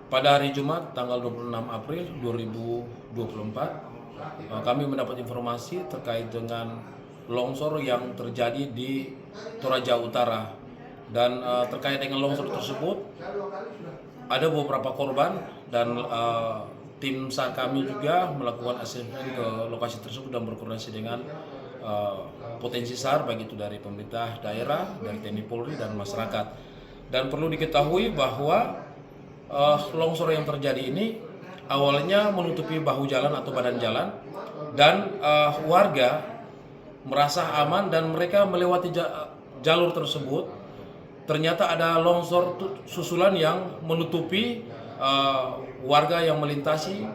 Pada hari Jumat tanggal 26 April 2024, kami mendapat informasi terkait dengan longsor yang terjadi di Toraja Utara. Dan terkait dengan longsor tersebut, ada beberapa korban dan tim SAR kami juga melakukan asesmen ke lokasi tersebut dan berkoordinasi dengan potensi SAR, baik itu dari pemerintah daerah, dari TNI Polri dan masyarakat. Dan perlu diketahui bahwa longsor yang terjadi ini awalnya menutupi bahu jalan atau badan jalan, dan warga merasa aman dan mereka melewati jalur tersebut. Ternyata ada longsor susulan yang menutupi warga yang melintasi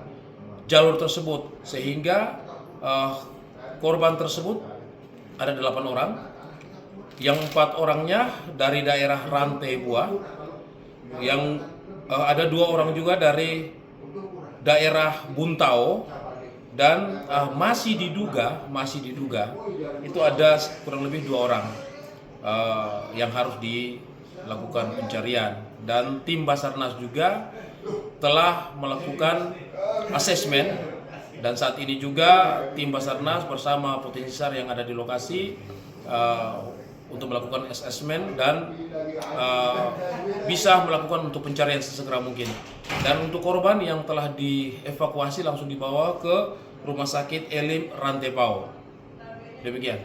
jalur tersebut, sehingga korban tersebut ada 8 orang, yang 4 orangnya dari daerah Rantai Buah, yang ada 2 orang juga dari daerah Buntao, dan masih diduga itu ada kurang lebih 2 orang yang harus dilakukan pencarian. Dan tim Basarnas juga telah melakukan asesmen, dan saat ini juga tim Basarnas bersama potensi SAR yang ada di lokasi untuk melakukan asesmen dan bisa melakukan untuk pencarian sesegera mungkin. Dan untuk korban yang telah dievakuasi langsung dibawa ke Rumah Sakit Elim Rantepao. Demikian.